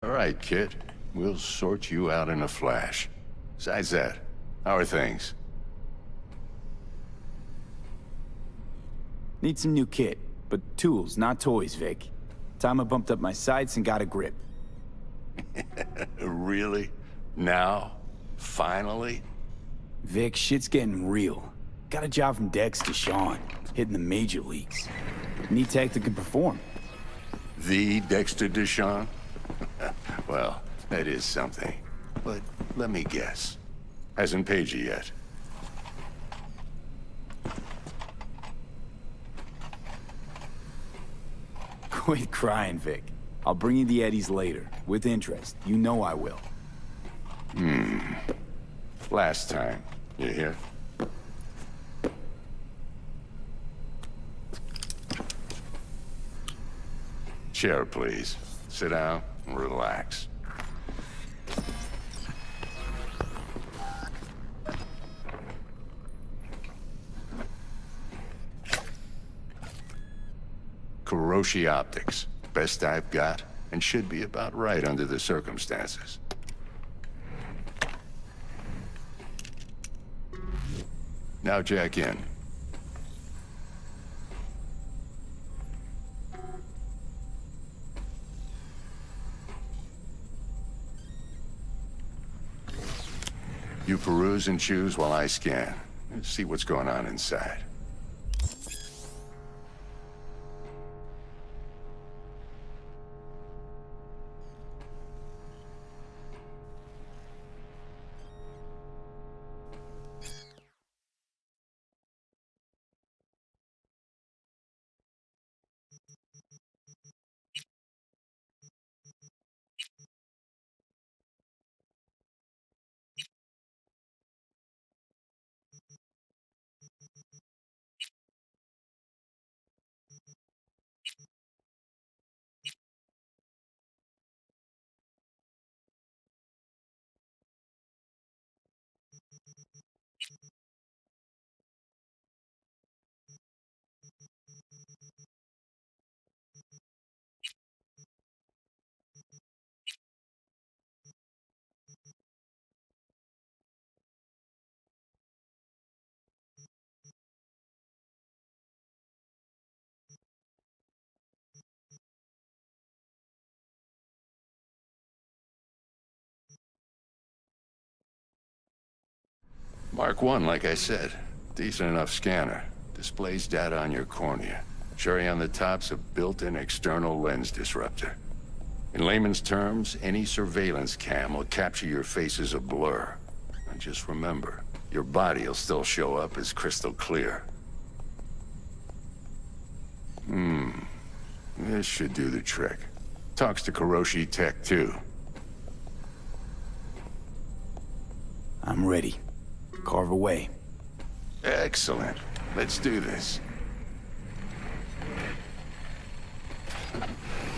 All right, kid. We'll sort you out in a flash. Besides that, how are things? Need some new kit, but tools, not toys, Vic. Time I bumped up my sights and got a grip. Really? Now? Finally? Vic, shit's getting real. Got a job from Dex to Sean, hitting the major leagues. Need tech that can perform. The Dexter Deshawn? Well, that is something. But let me guess. Hasn't paid you yet. Quit crying, Vic. I'll bring you the eddies later, with interest. You know I will. Last time. You hear? Chair, please. Sit down and relax. Kuroshi Optics. Best I've got, and should be about right under the circumstances. Now jack in. You peruse and choose while I scan. Let's see what's going on inside. Mark 1, like I said. Decent enough scanner. Displays data on your cornea. Cherry on the top's a built-in external lens disruptor. In layman's terms, any surveillance cam will capture your face as a blur. And just remember, your body will still show up as crystal clear. This should do the trick. Talks to Kuroshi Tech, too. I'm ready. Carve away. Excellent. Let's do this.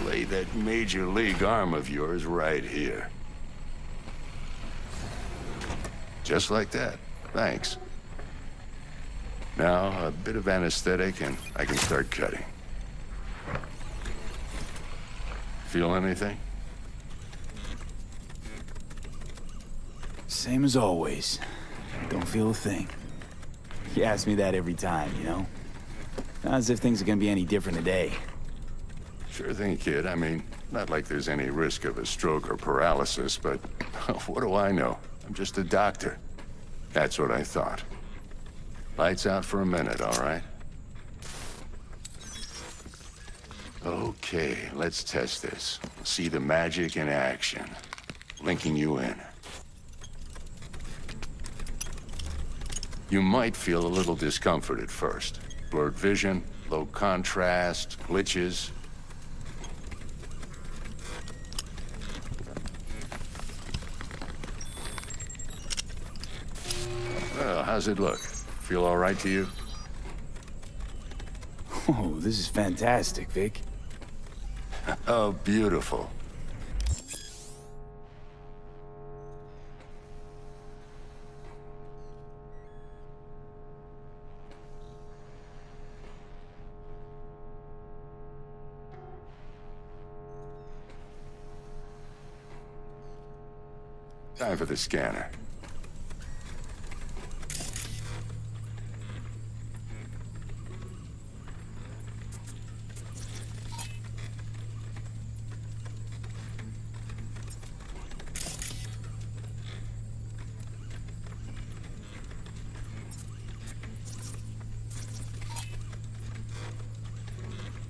Lay that major league arm of yours right here. Just like that. Thanks. Now, a bit of anesthetic and I can start cutting. Feel anything? Same as always. Don't feel a thing. You ask me that every time, you know? Not as if things are gonna be any different today. Sure thing, kid. I mean, not like there's any risk of a stroke or paralysis, but what do I know? I'm just a doctor. That's what I thought. Lights out for a minute, all right? Okay, let's test this. See the magic in action. Linking you in. You might feel a little discomfort at first. Blurred vision, low contrast, glitches. Well, how's it look? Feel all right to you? Oh, this is fantastic, Vic. Oh, beautiful. Time for the scanner.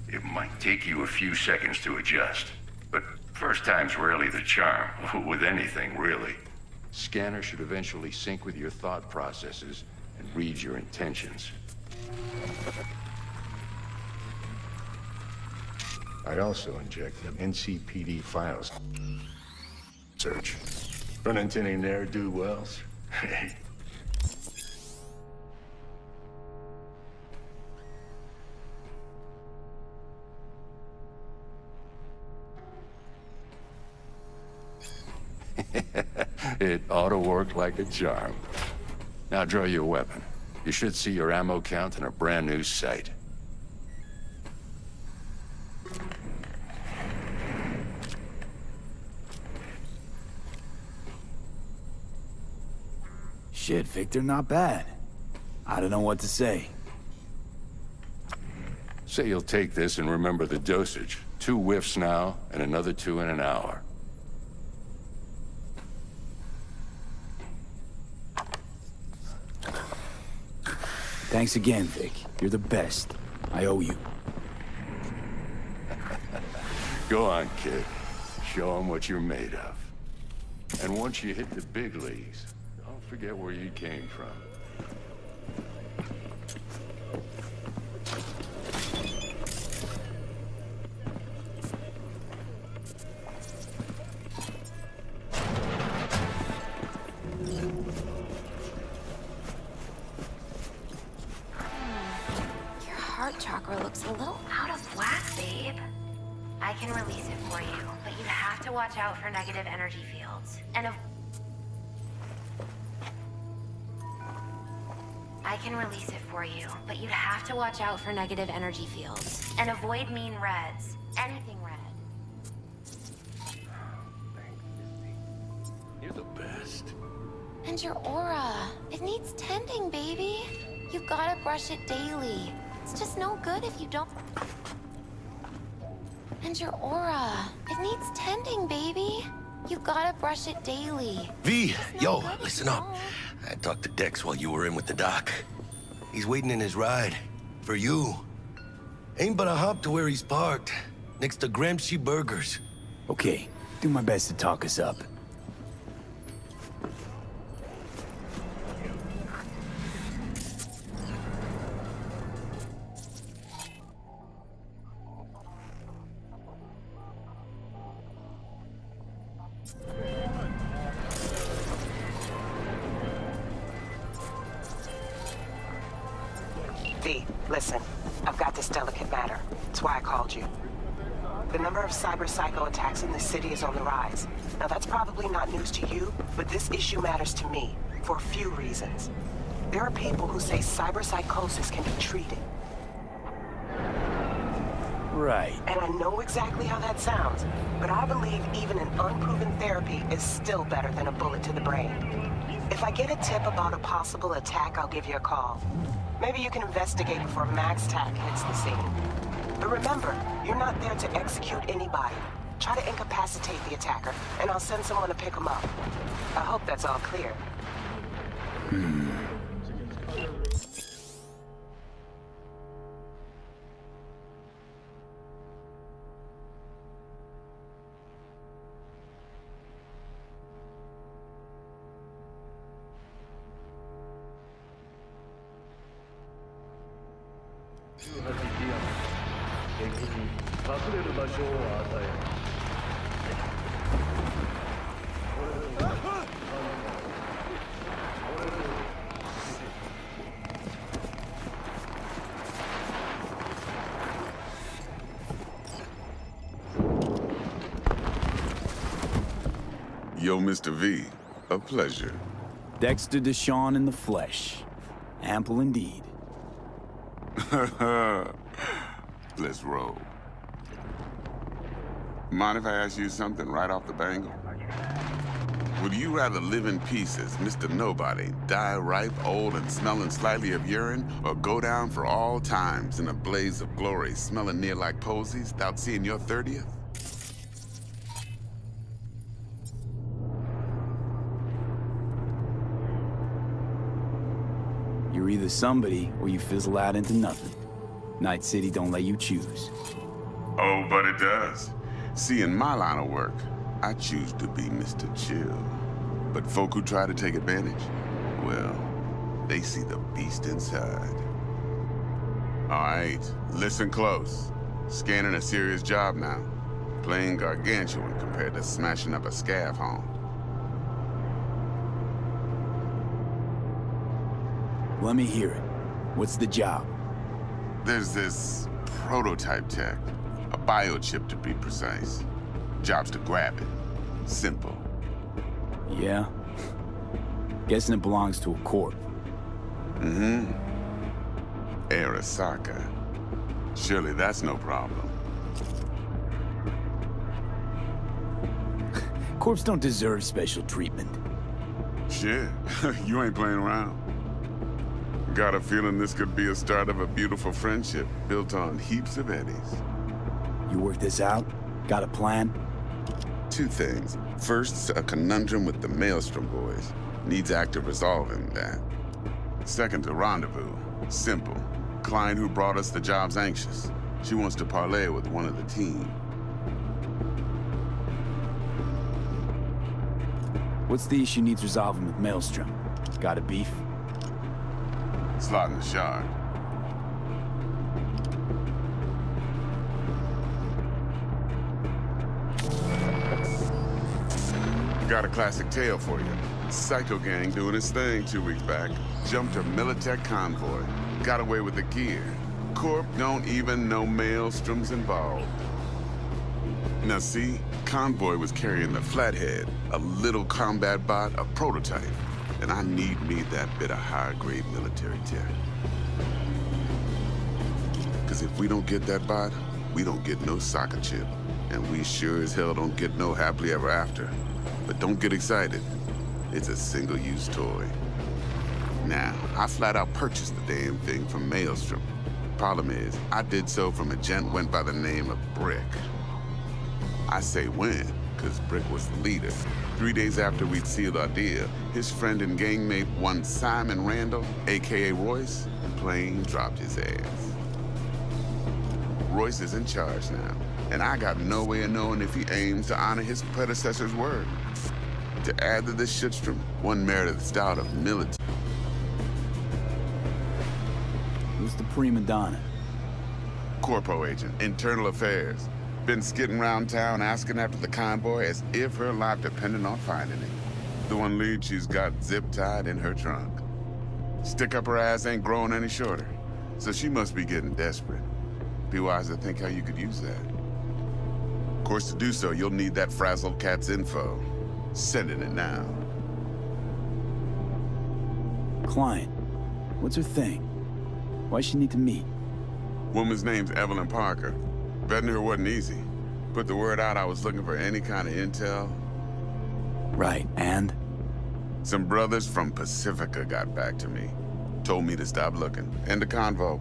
It might take you a few seconds to adjust, but first time's rarely the charm, with anything, really. Scanner should eventually sync with your thought processes and read your intentions. I'd also inject them NCPD files. Search. Run into any ne'er-do-wells? It ought to work like a charm. Now draw your weapon. You should see your ammo count in a brand new sight. Shit, Victor, not bad. I don't know what to say. Say you'll take this and remember the dosage. 2 whiffs now, and another 2 in an hour. Thanks again, Vic. You're the best. I owe you. Go on, kid. Show them what you're made of. And once you hit the big leagues, don't forget where you came from. Your heart chakra looks a little out of whack, babe. I can release it for you, but you'd have to watch out for negative energy fields. I can release it for you, but you'd have to watch out for negative energy fields. And avoid mean reds. Anything red. You're the best. And your aura. It needs tending, baby. You've gotta brush it daily. It's just no good if you don't. And your aura. It needs tending, baby. You've gotta brush it daily. V, It's no yo, good if listen you up. don't. I talked to Dex while you were in with the doc. He's waiting in his ride. For you. Ain't but a hop to where he's parked. Next to Gramsci Burgers. Okay, do my best to talk us up. V, listen. I've got this delicate matter. That's why I called you. The number of cyber psycho attacks in the city is on the rise. Now that's probably not news to you, but this issue matters to me for a few reasons. There are people who say cyber psychosis can be treated. Right. And I know exactly how that sounds, but I believe even an unproven therapy is still better than a bullet to the brain. If I get a tip about a possible attack, I'll give you a call. Maybe you can investigate before Max Tack hits the scene. But remember, you're not there to execute anybody. Try to incapacitate the attacker, and I'll send someone to pick him up. I hope that's all clear. Yo, Mr. V, a pleasure. Dexter Deshawn in the flesh. Ample indeed. Let's roll. Mind if I ask you something right off the bangle? Would you rather live in pieces, Mr. Nobody, die ripe, old, and smelling slightly of urine, or go down for all times in a blaze of glory, smelling near like posies, without seeing your 30th? You're either somebody or you fizzle out into nothing. Night City don't let you choose. Oh, but it does. See, in my line of work, I choose to be Mr. Chill. But folk who try to take advantage, well, they see the beast inside. All right, listen close. Scanning a serious job now. Playing gargantuan compared to smashing up a scav home. Let me hear it. What's the job? There's this prototype tech. A biochip to be precise. Job's to grab it. Simple. Yeah? Guessing it belongs to a corp. Mm-hmm. Arasaka. Surely that's no problem. Corps don't deserve special treatment. Shit, you ain't playing around. Got a feeling this could be a start of a beautiful friendship built on heaps of eddies. You work this out? Got a plan? Two things. First, a conundrum with the Maelstrom boys. Needs active resolving that. Second, a rendezvous. Simple. Client who brought us the job's anxious. She wants to parlay with one of the team. What's the issue needs resolving with Maelstrom? Got a beef? Slot in the shard. Got a classic tale for you. Psycho gang doing his thing 2 weeks back. Jumped a Militech convoy. Got away with the gear. Corp don't even know Maelstrom's involved. Now see, convoy was carrying the Flathead, a little combat bot, a prototype. And I need me that bit of high-grade military tech. Because if we don't get that bot, we don't get no soccer chip. And we sure as hell don't get no happily ever after. But don't get excited. It's a single-use toy. Now, I flat out purchased the damn thing from Maelstrom. Problem is, I did so from a gent went by the name of Brick. I say when, because Brick was the leader. 3 days after we'd sealed our deal, his friend and gangmate, one Simon Randall, a.k.a. Royce, plain dropped his ass. Royce is in charge now, and I got no way of knowing if he aims to honor his predecessor's word. To add to this shitstrom, one Meredith Stout of military. Who's the prima donna? Corpo agent, internal affairs. Been skidding around town asking after the convoy as if her life depended on finding it. The one lead she's got zip-tied in her trunk. Stick up her ass ain't growing any shorter, so she must be getting desperate. Be wise to think how you could use that. Of course, to do so, you'll need that frazzled cat's info. Sending it now. Client. What's her thing? Why she need to meet? Woman's name's EVELYN Parker. Betting her wasn't easy. Put the word out I was looking for any kind of intel. Right, and? Some brothers from Pacifica got back to me. Told me to stop looking. End the convo.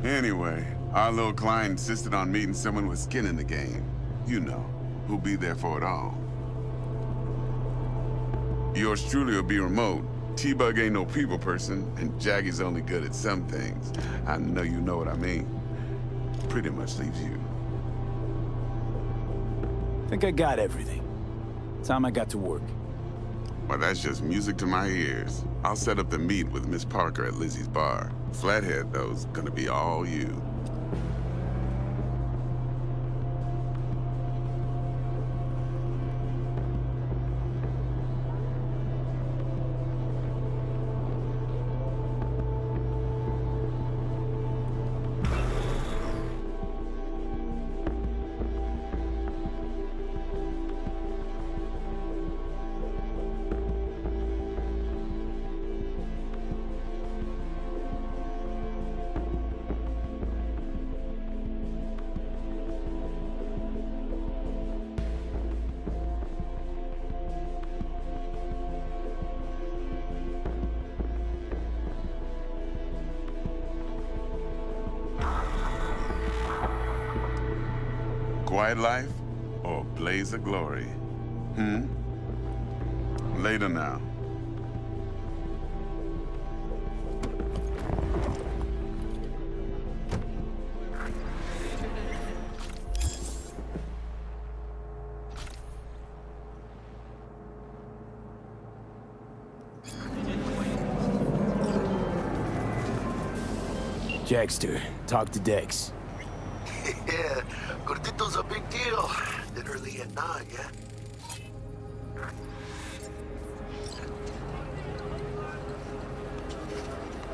Anyway, our little client insisted on meeting someone with skin in the game. You know, who'll be there for it all. Yours truly will be remote. T-Bug ain't no people person, and Jaggy's only good at some things. I know you know what I mean. Pretty much leaves you. Think I got everything. Time I got to work. Well, that's just music to my ears. I'll set up the meet with Miss Parker at Lizzie's bar. Flathead, though's gonna be all you. quiet life or a blaze of glory? Later now. Jackster, talk to Dex. Yeah, Gordito's a big deal. Literally at night, yeah?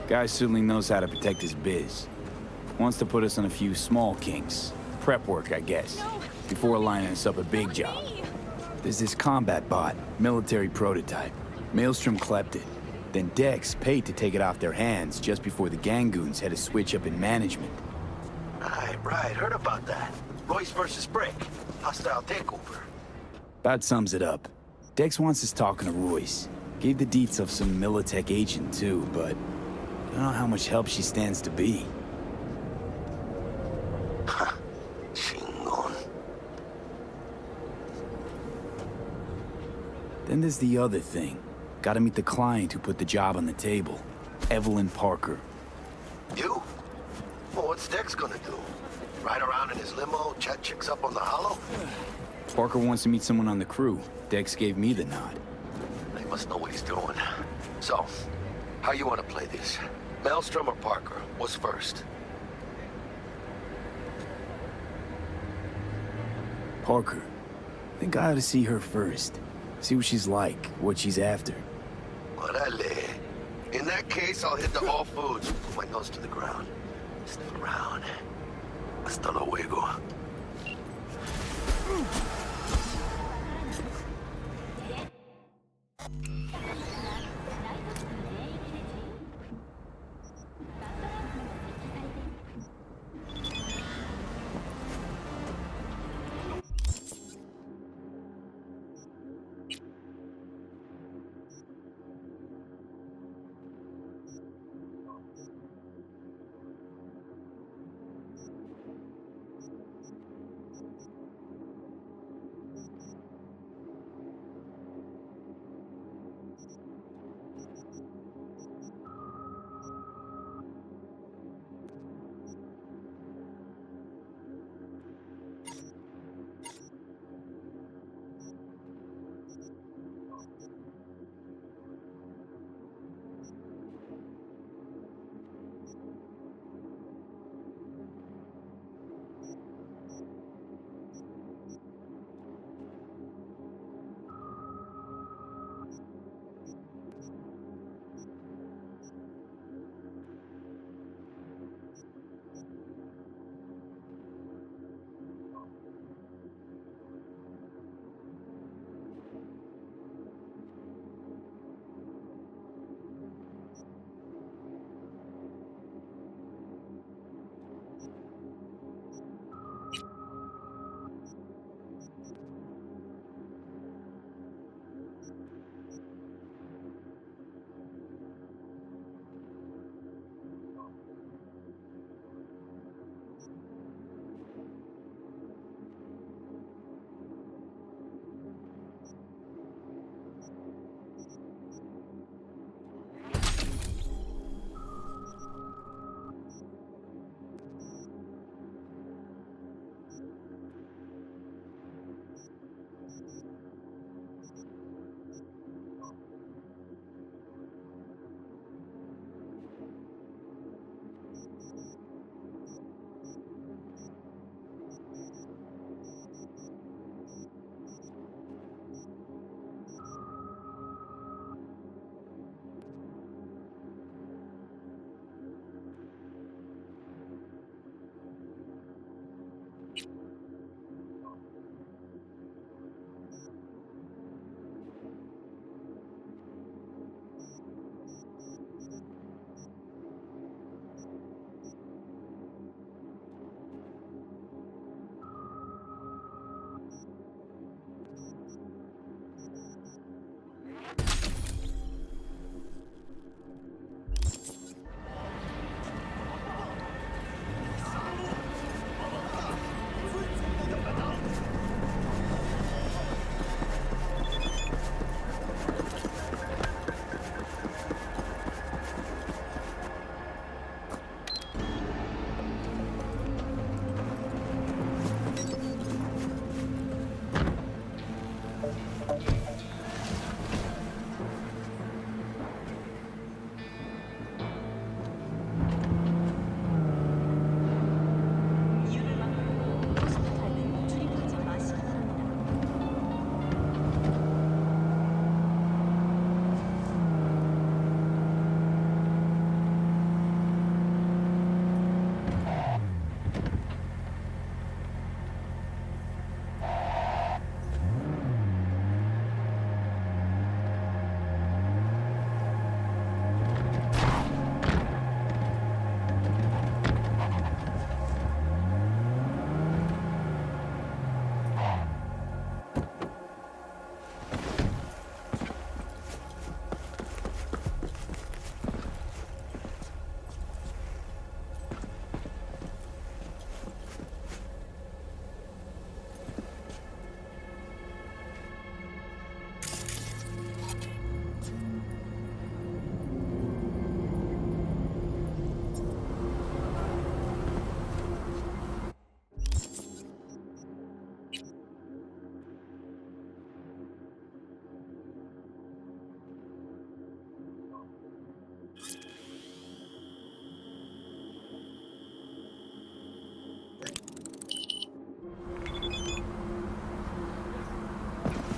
Guy certainly knows how to protect his biz. Wants to put us on a few small kinks. Prep work, I guess. Before lining us up a big job. There's this combat bot, military prototype. Maelstrom clept it. Then Dex paid to take it off their hands just before the Gangoons had a switch up in management. Right, heard about that. Royce versus Brick. Hostile takeover. About sums it up. Dex wants us talking to Royce. Gave the deets of some Militech agent too, but don't know how much help she stands to be. Chingon. Then there's the other thing. Gotta meet the client who put the job on the table. EVELYN Parker. You? Well, what's Dex gonna do? Ride around in his limo, chat chicks up on the hollow? Parker wants to meet someone on the crew. Dex gave me the nod. He must know what he's doing. So, how you want to play this? Maelstrom or Parker? What's first? Parker. Think I ought to see her first. See what she's like, what she's after. Orale. In that case, I'll hit the all foods. Put my nose to the ground. Sniff around. Hasta luego.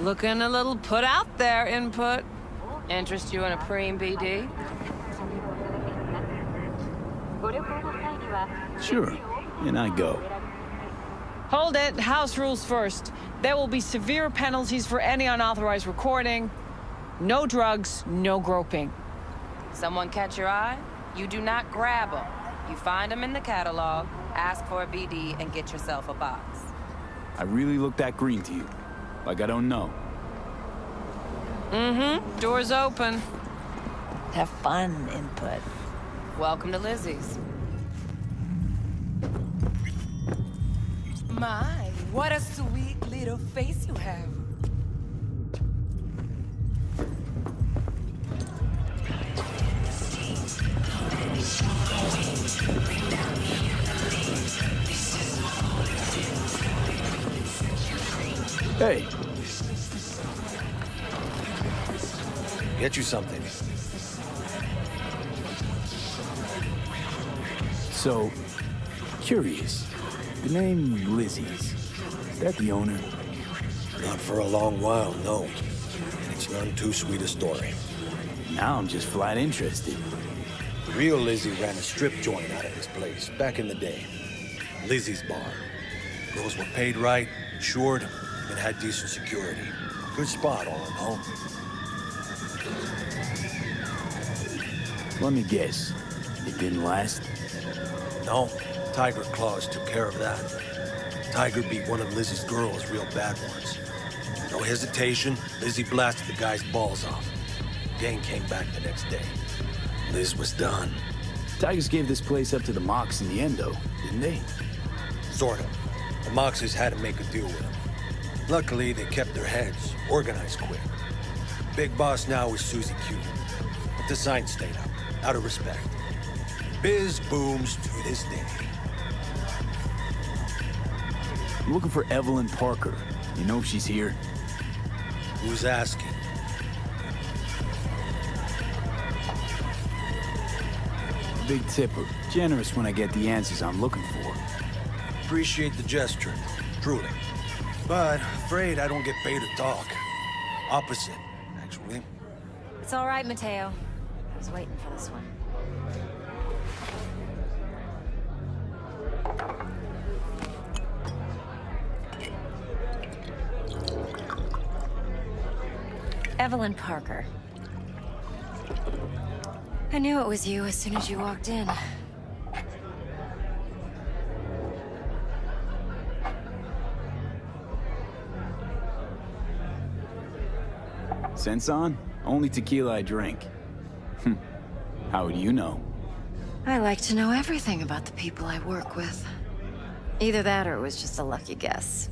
Looking a little put out there, Input. Interest you in a preem BD? Sure, and I go. Hold it. House rules first. There will be severe penalties for any unauthorized recording. No drugs, no groping. Someone catch your eye? You do not grab them. You find them in the catalog, ask for a BD, and get yourself a box. I really look that green to you. Like I don't know. Mm-hmm. Door's open. Have fun, Input. Welcome to Lizzie's. My, what a sweet little face you have. Hey, Get you something. so, curious. The name Lizzie's, is that the owner? Not for a long while, no. It's none too sweet a story. Now I'm just flat interested. The real Lizzie ran a strip joint out of this place back in the day. Lizzie's Bar. Girls were paid right, insured, and had decent security. Good spot, all in all. Let me guess. It didn't last? No, Tiger Claws took care of that. Tiger beat one of Lizzie's girls real bad once. No hesitation, Lizzie blasted the guy's balls off. Gang came back the next day. Liz was done. Tigers gave this place up to the Mox in the end, though, didn't they? Sort of. The Moxes had to make a deal with them. Luckily, they kept their heads, organized quick. Big boss now is Susie Q. But the sign stayed up, out of respect. Biz booms to this day. I'm looking for EVELYN Parker. You know if she's here? Who's asking? Big tipper. Generous when I get the answers I'm looking for. Appreciate the gesture, truly. But afraid I don't get paid to talk. Opposite, actually. It's all right, Mateo. I was waiting for this one. Evelyn Parker. I knew it was you as soon as you walked in. Sense on? Only tequila I drink. How would you know? I like to know everything about the people I work with. Either that or it was just a lucky guess.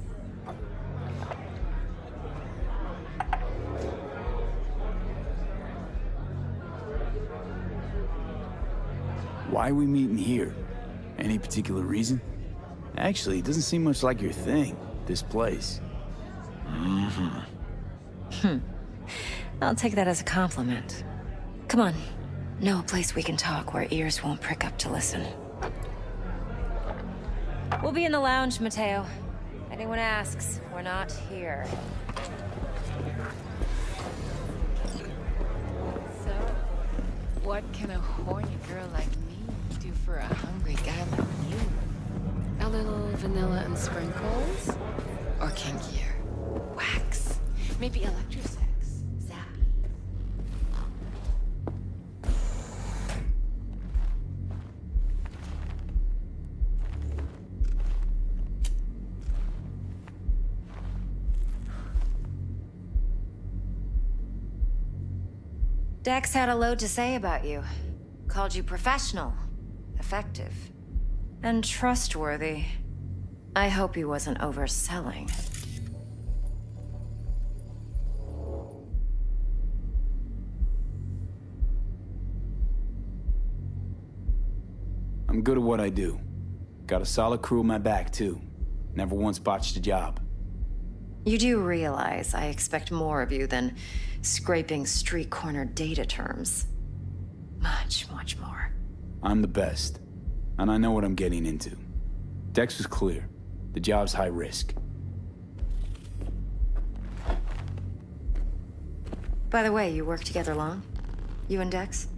Why are we meeting here? Any particular reason? Actually, it doesn't seem much like your thing, this place. I'll take that as a compliment. Come on. Know a place we can talk where ears won't prick up to listen. We'll be in the lounge, Mateo. Anyone asks, we're not here. So, what can a horny girl like me do for a hungry guy like you? A little vanilla and sprinkles? Or kinkier? Wax? Maybe electrosex? Zappy? Dex had a load to say about you. Called you professional, effective, and trustworthy. I hope he wasn't overselling. I'm good at what I do. Got a solid crew at my back, too. Never once botched a job. You do realize I expect more of you than scraping street corner data terms. Much, much more. I'm the best. And I know what I'm getting into. Dex was clear. The job's high risk. By the way, you work together long? You and Dex?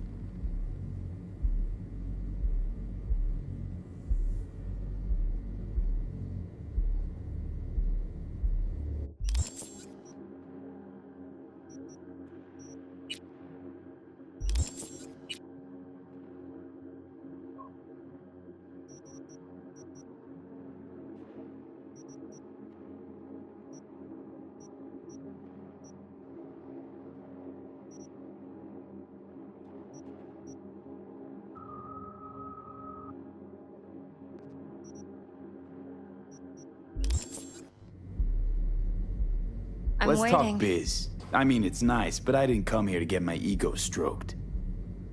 I'm Let's waiting. talk biz. I mean, it's nice, but I didn't come here to get my ego stroked.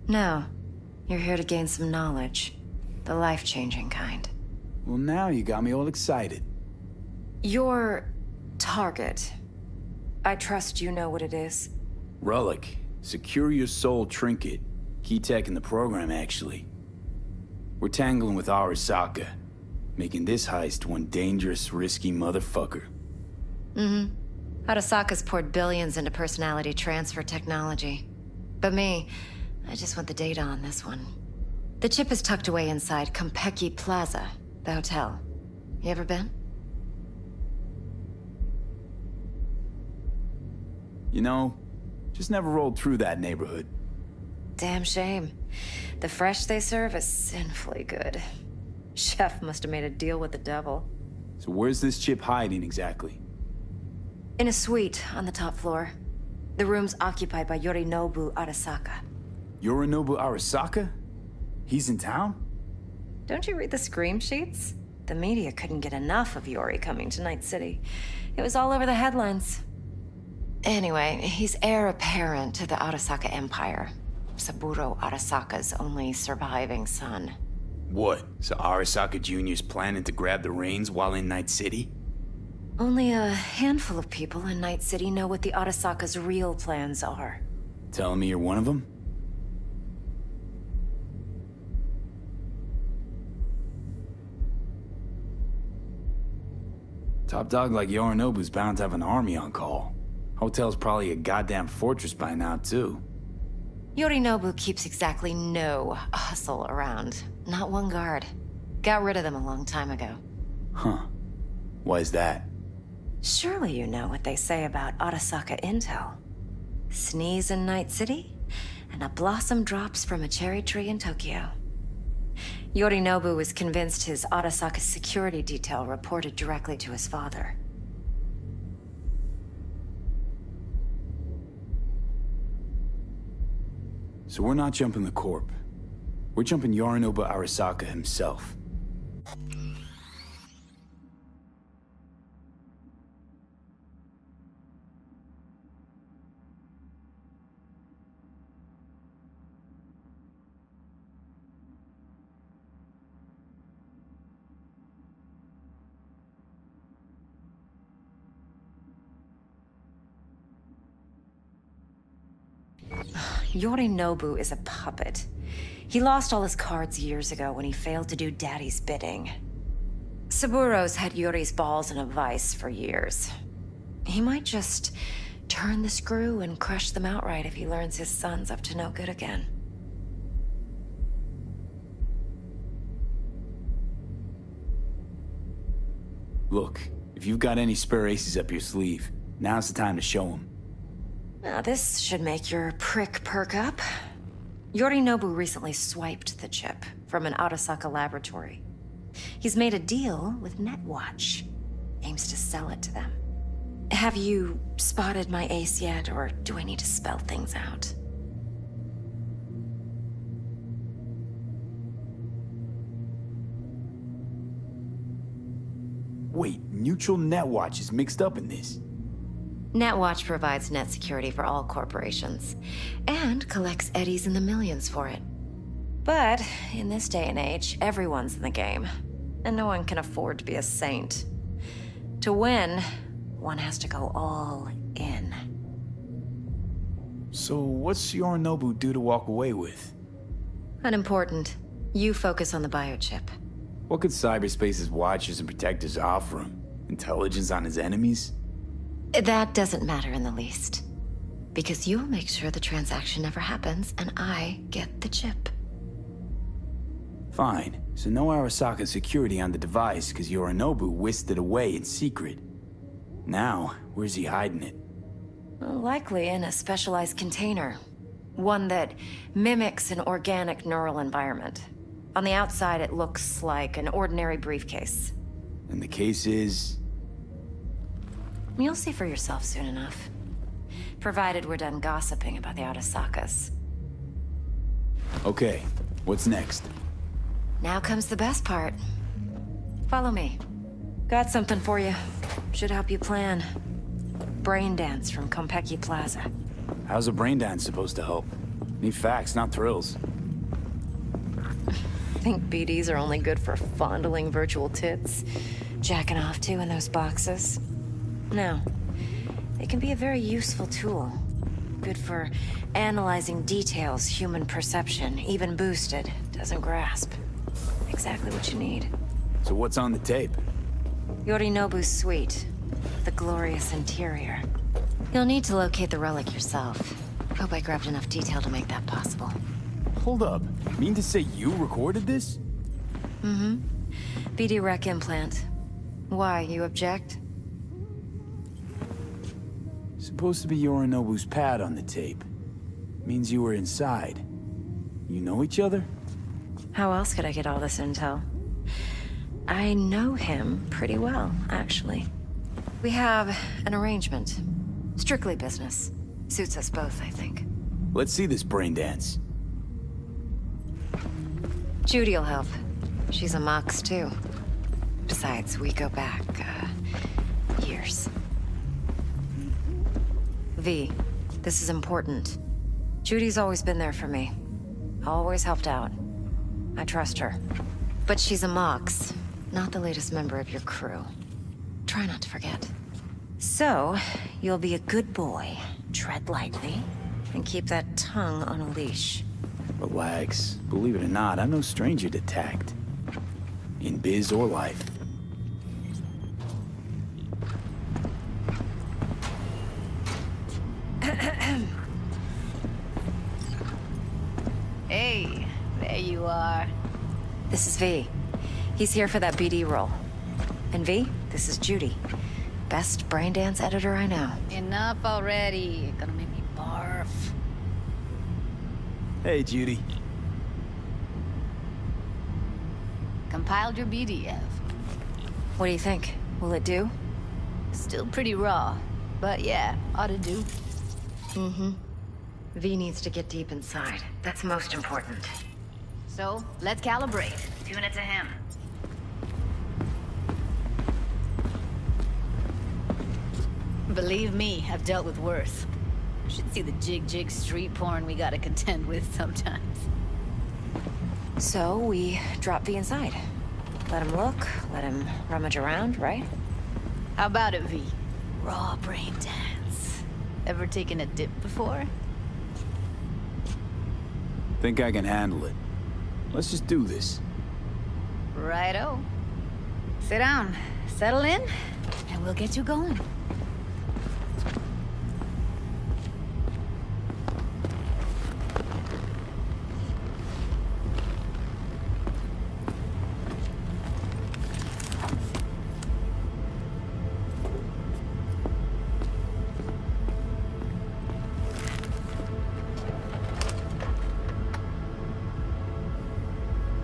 No. You're here to gain some knowledge. The life-changing kind. Well, now you got me all excited. Your target. I trust you know what it is. Relic. Secure your soul trinket. Key tech in the program, actually. We're tangling with Arasaka, making this heist one dangerous, risky motherfucker. Mm-hmm. Arasaka's poured billions into personality transfer technology. But me, I just want the data on this one. The chip is tucked away inside Konpeki Plaza, the hotel. You ever been? You know, just never rolled through that neighborhood. Damn shame. The fresh they serve is sinfully good. Chef must have made a deal with the devil. So where's this chip hiding exactly? In a suite on the top floor. The room's occupied by Yorinobu Arasaka. Yorinobu Arasaka? He's in town? Don't you read the scream sheets? The media couldn't get enough of Yori coming to Night City. It was all over the headlines. Anyway, he's heir apparent to the Arasaka Empire. Saburo Arasaka's only surviving son. What? So Arasaka Jr.'s planning to grab the reins while in Night City? Only a handful of people in Night City know what the Arasaka's real plans are. Telling me you're one of them? Top dog like Yorinobu's bound to have an army on call. Hotel's probably a goddamn fortress by now, too. Yorinobu keeps exactly no hustle around. Not one guard. Got rid of them a long time ago. Huh. Why is that? Surely you know what they say about Arasaka intel. Sneeze in Night City, and a blossom drops from a cherry tree in Tokyo. Yorinobu was convinced his Arasaka security detail reported directly to his father. So we're not jumping the Corp. We're jumping Yorinobu Arasaka himself. Yorinobu is a puppet. He lost all his cards years ago when he failed to do Daddy's bidding. Saburo's had Yuri's balls in a vice for years. He might just turn the screw and crush them outright if he learns his son's up to no good again. Look, if you've got any spare aces up your sleeve, now's the time to show them. Now this should make your prick perk up. Yorinobu recently swiped the chip from an Arasaka laboratory. He's made a deal with Netwatch. Aims to sell it to them. Have you spotted my ace yet, or do I need to spell things out? Wait, Neutral Netwatch is mixed up in this. Netwatch provides net security for all corporations, and collects eddies in the millions for it. But in this day and age, everyone's in the game, and no one can afford to be a saint. To win, one has to go all in. So what's Yorinobu due to walk away with? Unimportant. You focus on the biochip. What could cyberspace's watchers and protectors offer him? Intelligence on his enemies? That doesn't matter in the least. Because you'll make sure the transaction never happens, and I get the chip. Fine. So no Arasaka security on the device, because Yorinobu whisked it away in secret. Now, where's he hiding it? Likely in a specialized container. One that mimics an organic neural environment. On the outside, it looks like an ordinary briefcase. And the case is... You'll see for yourself soon enough. Provided we're done gossiping about the Arasakas. Okay, what's next? Now comes the best part. Follow me. Got something for you. Should help you plan. Brain dance from Konpeki Plaza. How's a brain dance supposed to help? Need facts, not thrills. Think BDs are only good for fondling virtual tits? Jacking off to in those boxes? No. They can be a very useful tool. Good for analyzing details human perception, even boosted, doesn't grasp. Exactly what you need. So what's on the tape? Yorinobu's suite. The glorious interior. You'll need to locate the relic yourself. Hope I grabbed enough detail to make that possible. Hold up. Mean to say you recorded this? Mm-hmm. BD rec implant. Why, you object? Supposed to be Yorinobu's pad on the tape. Means you were inside. You know each other? How else could I get all this intel? I know him pretty well, actually. We have an arrangement. Strictly business. Suits us both, I think. Let's see this brain dance. Judy'll help. She's a Mox, too. Besides, we go back, years. V, this is important. Judy's always been there for me. Always helped out. I trust her. But she's a Mox, not the latest member of your crew. Try not to forget. So, you'll be a good boy, tread lightly, and keep that tongue on a leash. Relax. Believe it or not, I'm no stranger to tact. In biz or life. Hey, there you are. This is V. He's here for that BD role. And V, this is Judy. Best brain dance editor I know. Enough already. You're gonna make me barf. Hey, Judy. Compiled your BDF. What do you think? Will it do? Still pretty raw, but yeah, ought to do. Mm-hmm. V needs to get deep inside. That's most important. So, let's calibrate. Tune it to him. Believe me, I've dealt with worse. Should see the jig-jig street porn we gotta contend with sometimes. So, we drop V inside. Let him look, let him rummage around, right? How about it, V? Raw brain dance. Ever taken a dip before? Think I can handle it. Let's just do this. Righto. Sit down, settle in, and we'll get you going.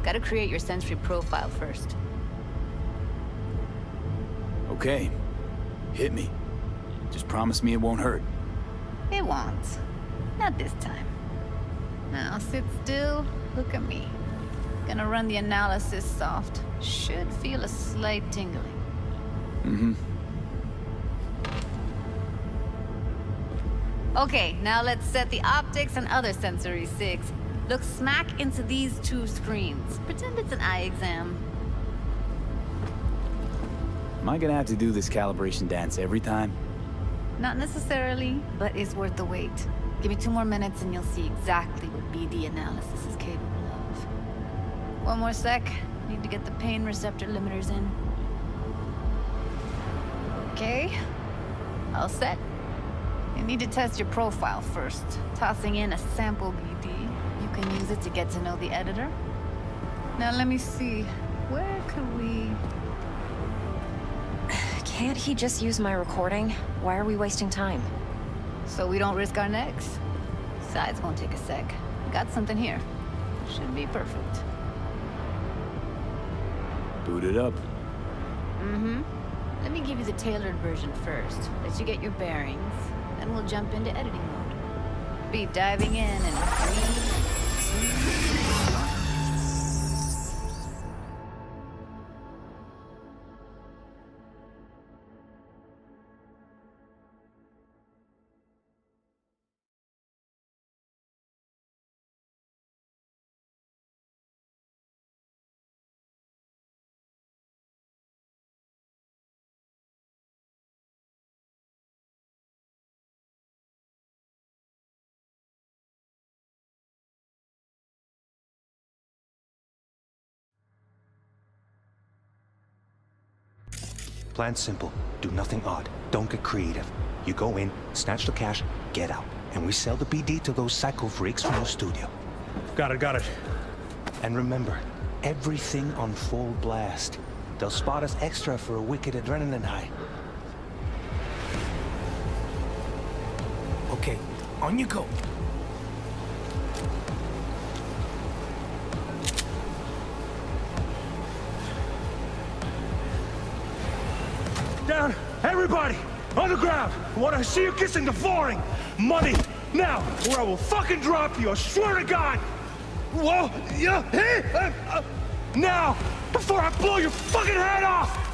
Gotta create your sensory profile first. Okay. Hit me. Just promise me it won't hurt. It won't. Not this time. Now sit still, look at me. Gonna run the analysis soft. Should feel a slight tingling. Mm-hmm. Okay, now let's set the optics and other sensory sigs. Look smack into these two screens. Pretend it's an eye exam. Am I gonna have to do this calibration dance every time? Not necessarily, but it's worth the wait. Give me 2 more minutes and you'll see exactly what BD analysis is capable of. 1 more sec. Need to get the pain receptor limiters in. Okay. All set. You need to test your profile first. Tossing in a sample BD. You can use it to get to know the editor. Now let me see. Where could we... Can't he just use my recording? Why are we wasting time? So we don't risk our necks. Besides, won't take a sec. Got something here. Should be perfect. Boot it up. Mm-hmm. Let me give you the tailored version first. Let you get your bearings. Then we'll jump into editing mode. Be diving in and 3, 2, 1. Plan simple. Do nothing odd. Don't get creative. You go in, snatch the cash, get out. And we sell the BD to those psycho freaks from the studio. Got it. And remember, everything on full blast. They'll spot us extra for a wicked adrenaline high. Okay, on you go. Down! Everybody! On the ground! I want to see you kissing the flooring! Money! Now! Or I will fucking drop you! I swear to God! Whoa! Yeah! Hey! Now! Before I blow your fucking head off!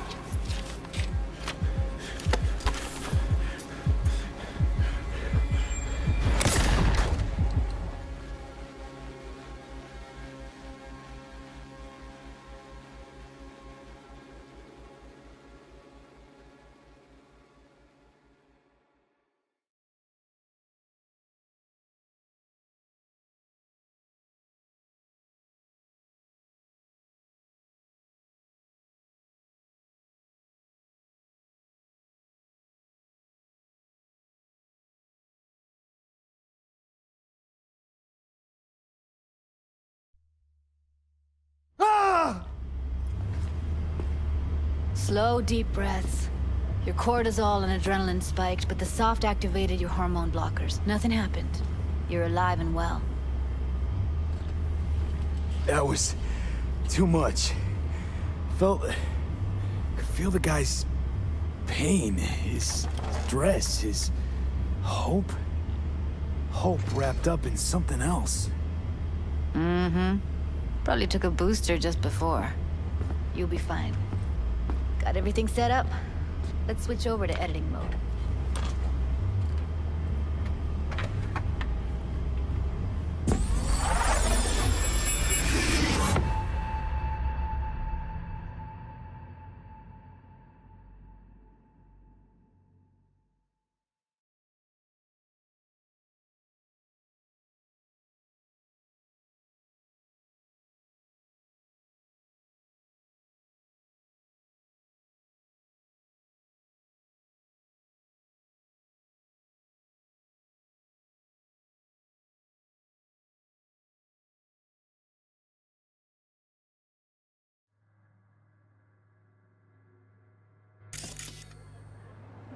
Slow, deep breaths. Your cortisol and adrenaline spiked, but the soft activated your hormone blockers. Nothing happened. You're alive and well. That was too much. Could feel the guy's pain, his stress, his hope. Hope wrapped up in something else. Mm-hmm. Probably took a booster just before. You'll be fine. Got everything set up? Let's switch over to editing mode.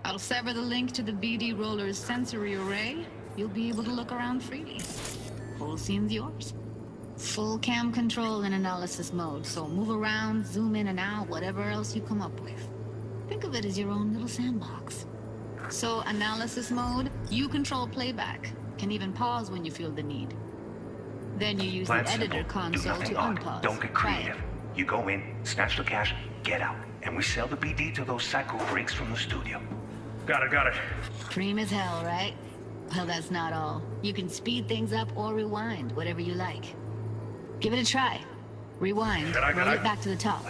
I'll sever the link to the BD Roller's sensory array. You'll be able to look around freely. Whole scene's yours. Full cam control in analysis mode, so move around, zoom in and out, whatever else you come up with. Think of it as your own little sandbox. So, analysis mode, you control playback. Can even pause when you feel the need. Then you use Plan the editor simple. Do console nothing to odd. unpause. Don't get creative. You go in, snatch the cash, get out. And we sell the BD to those psycho freaks from the studio. Got it. Cream as hell, right? Well, that's not all. You can speed things up or rewind, whatever you like. Give it a try. Rewind, roll it back to the top.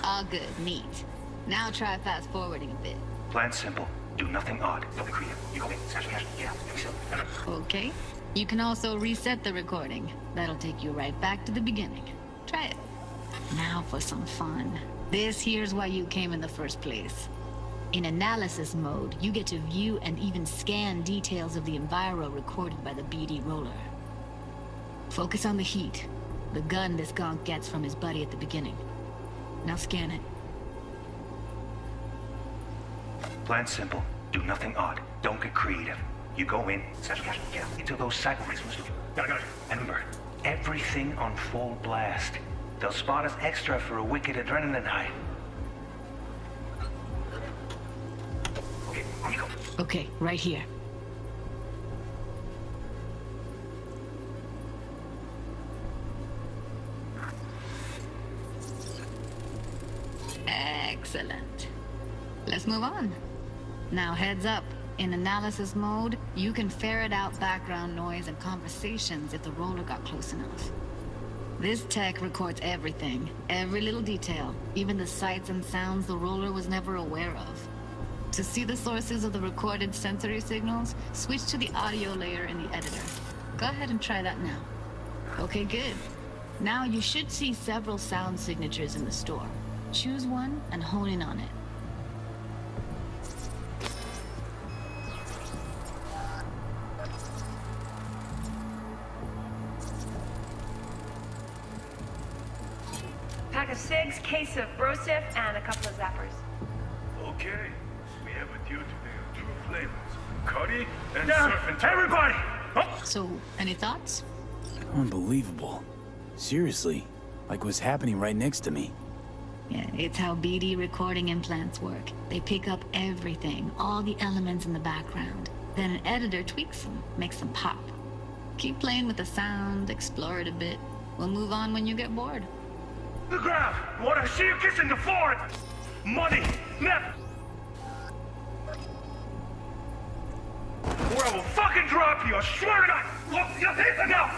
All good, neat. Now try fast forwarding a bit. Plan simple. Do nothing odd. Don't be creative. You go in, snatch the cash, get out. And we sell. Okay. You can also reset the recording. That'll take you right back to the beginning. Try it. Now for some fun. This here's why you came in the first place. In analysis mode, you get to view and even scan details of the enviro recorded by the BD roller. Focus on the heat, the gun this gonk gets from his buddy at the beginning. Now scan it. Plan simple. Do nothing odd. Don't get creative. You go in, get into those cycles. Got it. And remember, everything on full blast. They'll spot us extra for a wicked adrenaline high. Okay, on you go. Okay, right here. Excellent. Let's move on. Now heads up. In analysis mode, you can ferret out background noise and conversations if the roller got close enough. This tech records everything, every little detail, even the sights and sounds the roller was never aware of. To see the sources of the recorded sensory signals, switch to the audio layer in the editor. Go ahead and try that now. Okay, good. Now you should see several sound signatures in the store. Choose one and hone in on it. Pack of cigs, case of brosif, and a couple of zappers. Okay, we have with you today two flavors, curry and surf and turf. Everybody! Oh. So, any thoughts? Unbelievable. Seriously, like what's happening right next to me. Yeah, it's how BD recording implants work. They pick up everything, all the elements in the background. Then an editor tweaks them, makes them pop. Keep playing with the sound, explore it a bit. We'll move on when you get bored. The ground! What I see you kissing the floor! Money! Never! Or I will fucking drop you, I swear to God! Look, you're hitting now!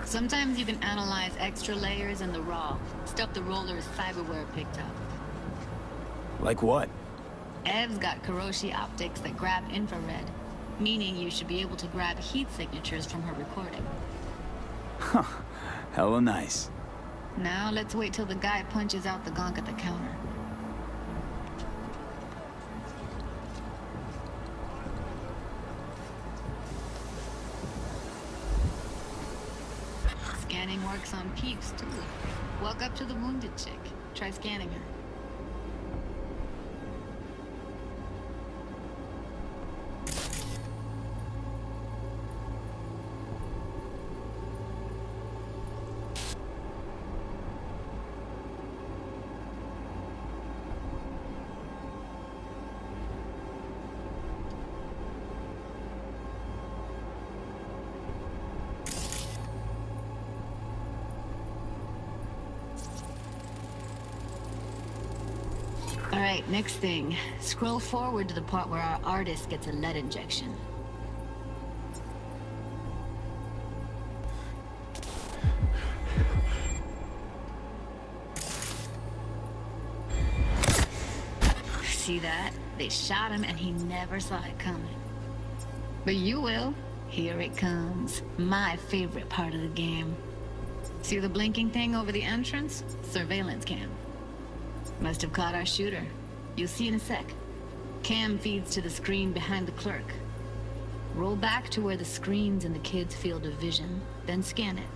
Sometimes you can analyze extra layers in the raw, stuff the roller's cyberware picked up. Like what? Ev's got Kiroshi optics that grab infrared, meaning you should be able to grab heat signatures from her recording. Huh. Hella nice. Now let's wait till the guy punches out the gonk at the counter. Scanning works on peeps, too. Walk up to the wounded chick. Try scanning her. Alright, next thing. Scroll forward to the part where our artist gets a lead injection. See that? They shot him and he never saw it coming. But you will. Here it comes. My favorite part of the game. See the blinking thing over the entrance? Surveillance cam. Must have caught our shooter. You'll see in a sec. Cam feeds to the screen behind the clerk. Roll back to where the screen's in the kid's field of vision, then scan it.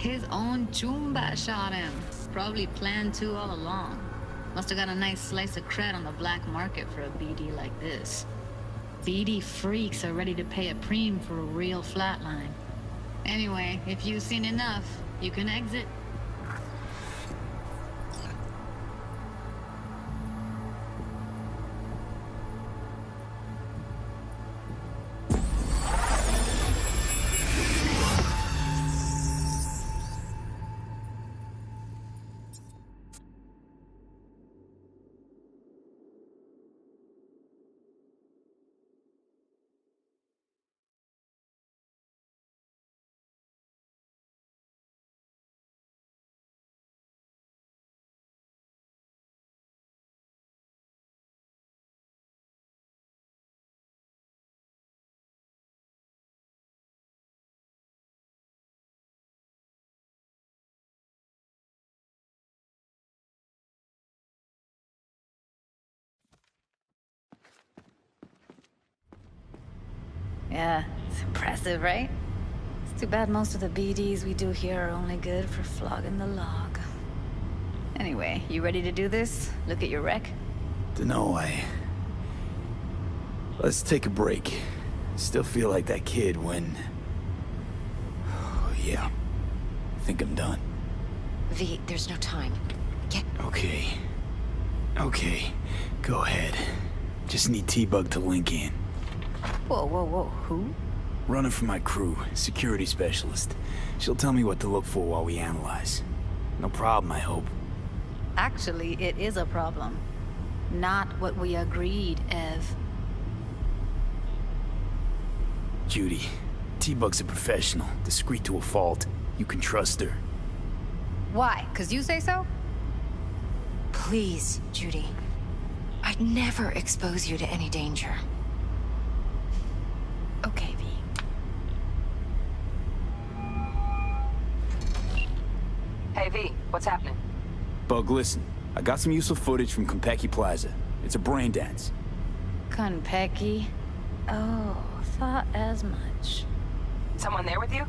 His own Chumba shot him. Probably planned to all along. Must have got a nice slice of cred on the black market for a BD like this. BD freaks are ready to pay a preem for a real flatline. Anyway, if you've seen enough, you can exit. Yeah, it's impressive, right? It's too bad most of the BDs we do here are only good for flogging the log. Anyway, you ready to do this? Look at your wreck? Dunno, Let's take a break. Still feel like that kid when... Oh, yeah. I think I'm done. V, there's no time. Get... Okay. Okay. Go ahead. Just need T-Bug to link in. Whoa, whoa, whoa, who? Running for my crew, security specialist. She'll tell me what to look for while we analyze. No problem, I hope. Actually, it is a problem. Not what we agreed, Ev. Judy, T-Bug's a professional, discreet to a fault. You can trust her. Why? 'Cause you say so? Please, Judy. I'd never expose you to any danger. Okay, V. Hey, V, what's happening? Bug, listen. I got some useful footage from Konpeki Plaza. It's a brain dance. Konpeki? Oh, thought as much. Someone there with you?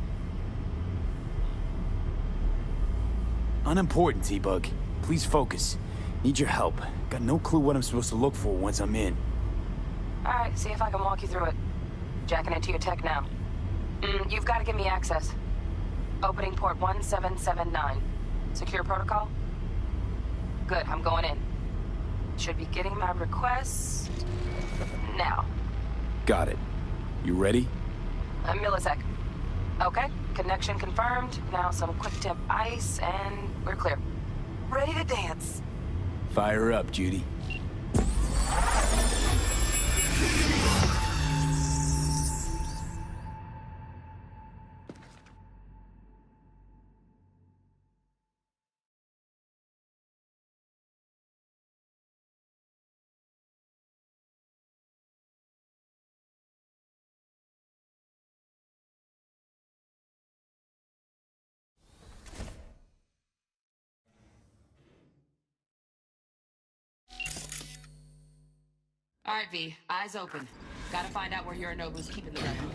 Unimportant, T-Bug. Please focus. Need your help. Got no clue what I'm supposed to look for once I'm in. All right, see if I can walk you through it. Jacking into your tech now. You've got to give me access. Opening port 1779. Secure protocol? Good, I'm going in. Should be getting my request... now. Got it. You ready? A millisec. Okay, connection confirmed. Now some quick tip ice, and we're clear. Ready to dance. Fire up, Judy. All right, V. Eyes open. Gotta find out where Yorinobu's keeping the record.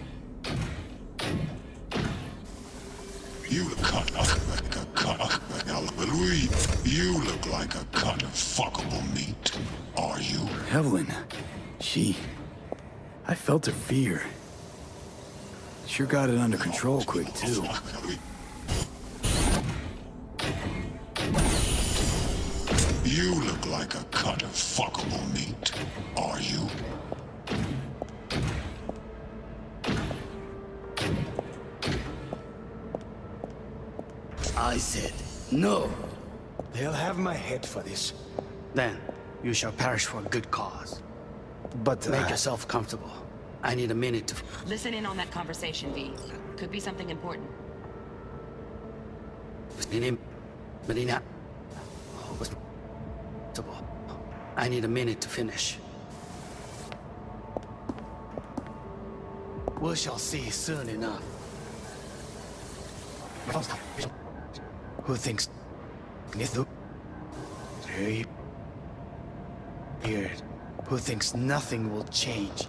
You look like a cut. You look like a cut of fuckable meat. Are you? Evelyn. I felt her fear. Sure got it under control quick, too. You look like a cut of fuckable meat. Are you? I said no. They'll have my head for this. Then you shall perish for a good cause. But make yourself comfortable. I need a minute to... Listen in on that conversation, V. Could be something important. Medina. I need a minute to finish. We shall see soon enough. Who thinks... Weird. Who thinks nothing will change,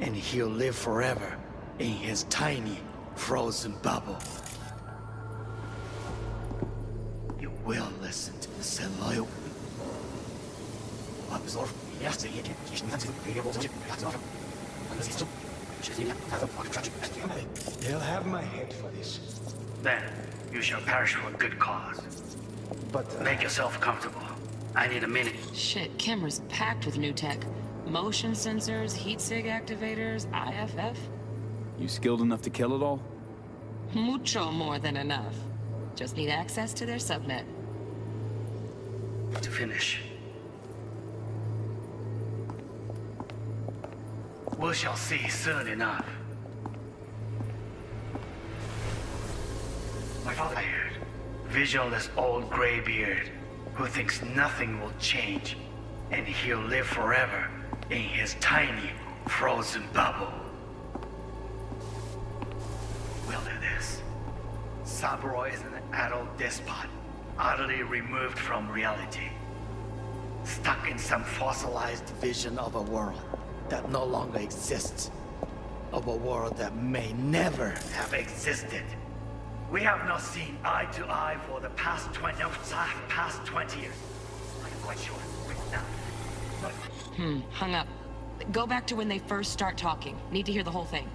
and he'll live forever in his tiny, frozen bubble. will listen to the Senloyo. They'll have my head for this. Then you shall perish for a good cause. But make yourself comfortable. I need a minute. Shit, camera's packed with new tech. Motion sensors, heat sig activators, IFF. You skilled enough to kill it all? Mucho more than enough. Just need access to their subnet. To finish. We shall see soon enough. My father here, visionless old graybeard, who thinks nothing will change, and he'll live forever in his tiny, frozen bubble. We'll do this. Saburo is an adult despot, utterly removed from reality, stuck in some fossilized vision of a world that no longer exists, of a world that may never have existed. We have not seen eye to eye for the past 20 years. I'm quite sure now. Hung up. Go back to when they first start talking. Need to hear the whole thing.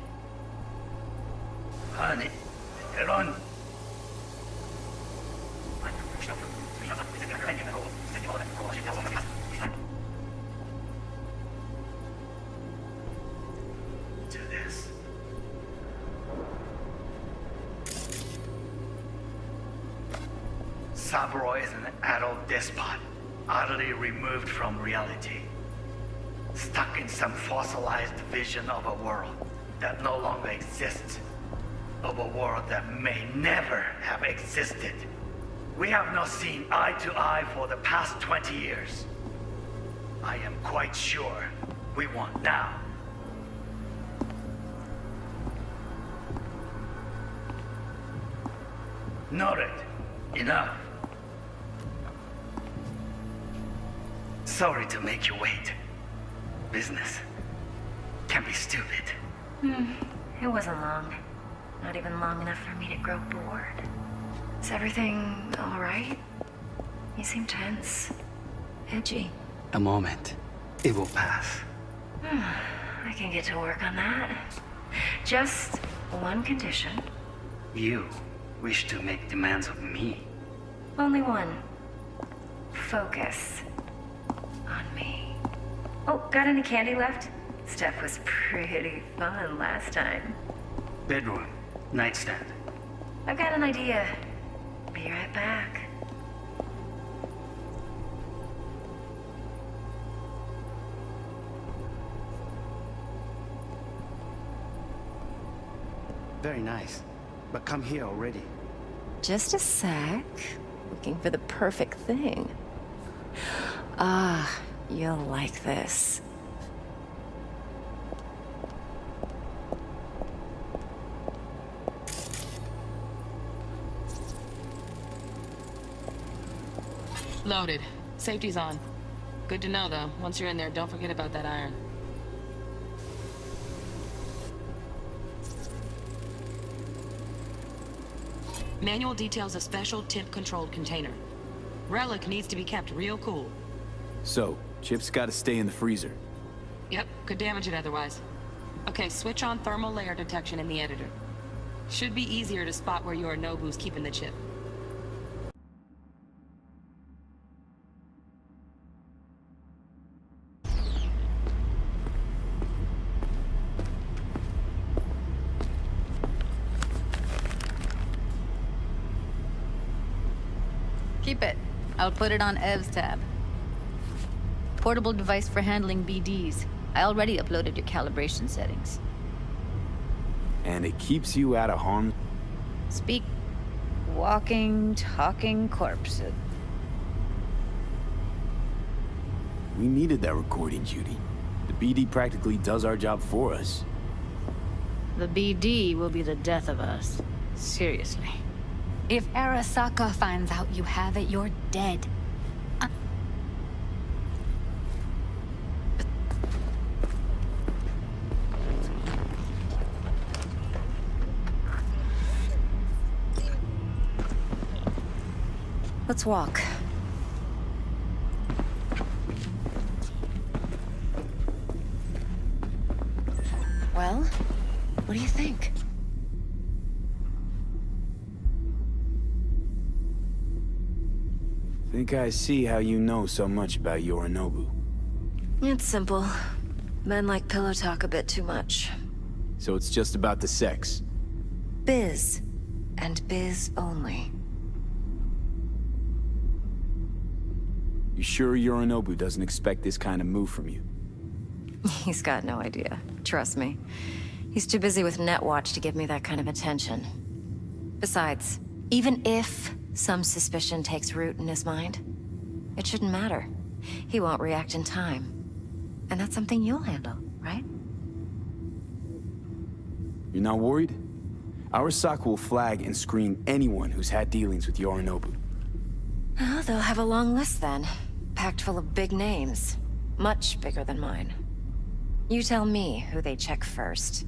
Honey, run. Do this. Saburo is an adult despot, utterly removed from reality, stuck in some fossilized vision of a world that no longer exists, of a world that may never have existed. We have not seen eye to eye for the past 20 years. I am quite sure we want now. Noted. Enough. Sorry to make you wait. Business can be stupid. It wasn't long. Not even long enough for me to grow bored. Is everything all right? You seem tense. Edgy. A moment. It will pass. I can get to work on that. Just one condition. You wish to make demands of me. Only one. Focus on me. Oh, got any candy left? Stuff was pretty fun last time. Bedroom. Nightstand. I've got an idea. Be right back. Very nice. But come here already. Just a sec. Looking for the perfect thing. Ah, you'll like this. Loaded. Safety's on. Good to know, though. Once you're in there, don't forget about that iron. Manual details a special temp-controlled container. Relic needs to be kept real cool. So, Chip's gotta stay in the freezer. Yep, could damage it otherwise. Okay, switch on thermal layer detection in the editor. Should be easier to spot where Yorinobu's keeping the chip. Keep it. I'll put it on Ev's tab. Portable device for handling BDs. I already uploaded your calibration settings. And it keeps you out of harm. Speak. Walking, talking corpse. We needed that recording, Judy. The BD practically does our job for us. The BD will be the death of us. Seriously. If Arasaka finds out you have it, you're dead. Let's walk. Well, what do you think? Think I see how you know so much about Yorinobu. It's simple. Men like pillow talk a bit too much. So it's just about the sex. Biz. And biz only. You sure Yorinobu doesn't expect this kind of move from you? He's got no idea. Trust me. He's too busy with Netwatch to give me that kind of attention. Besides, even if some suspicion takes root in his mind, it shouldn't matter. He won't react in time. And that's something you'll handle, right? You're not worried? Arasaka will flag and screen anyone who's had dealings with Yorinobu. Well, they'll have a long list then. Packed full of big names. Much bigger than mine. You tell me who they check first.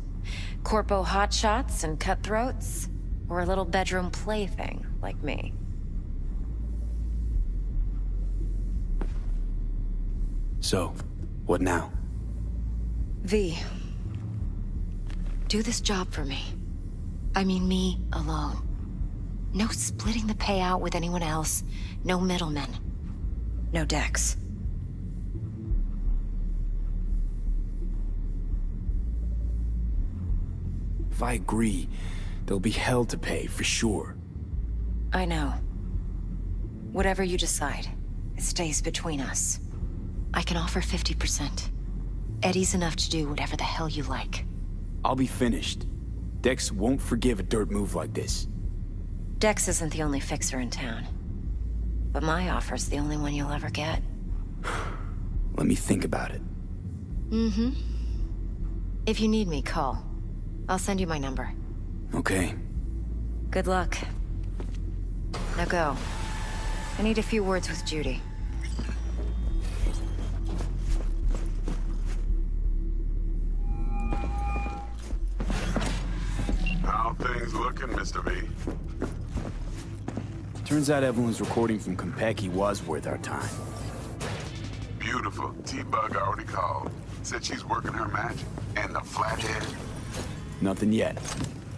Corpo hotshots and cutthroats? Or a little bedroom plaything like me? So, what now? V. Do this job for me. I mean me alone. No splitting the payout with anyone else. No middlemen. No Dex. If I agree, there'll be hell to pay, for sure. I know. Whatever you decide, it stays between us. I can offer 50%. Eddie's enough to do whatever the hell you like. I'll be finished. Dex won't forgive a dirt move like this. Dex isn't the only fixer in town. But my offer's the only one you'll ever get. Let me think about it. Mm-hmm. If you need me, call. I'll send you my number. Okay. Good luck. Now go. I need a few words with Judy. How things looking, Mr. V? Turns out Evelyn's recording from Konpeki was worth our time. Beautiful. T-Bug already called. Said she's working her magic. And the flathead? Nothing yet.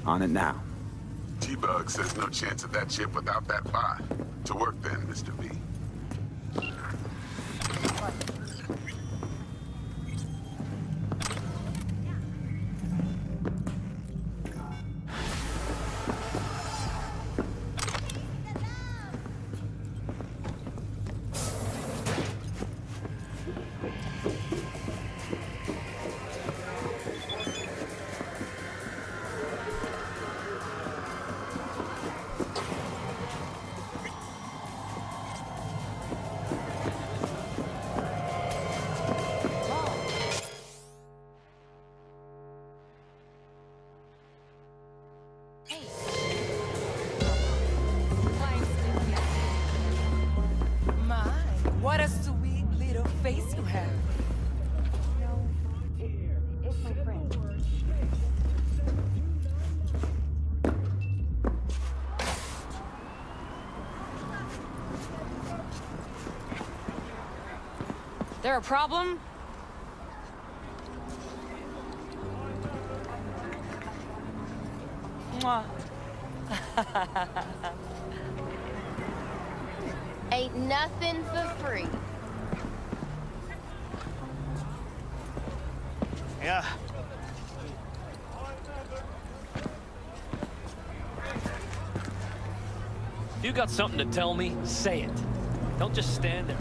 On it now. T-Bug says no chance of that ship without that bot. To work then, Mr. V. What a sweet little face you have. It's my friend. There a problem? Mwah. Ain't nothing for free. Yeah. You got something to tell me? Say it. Don't just stand there.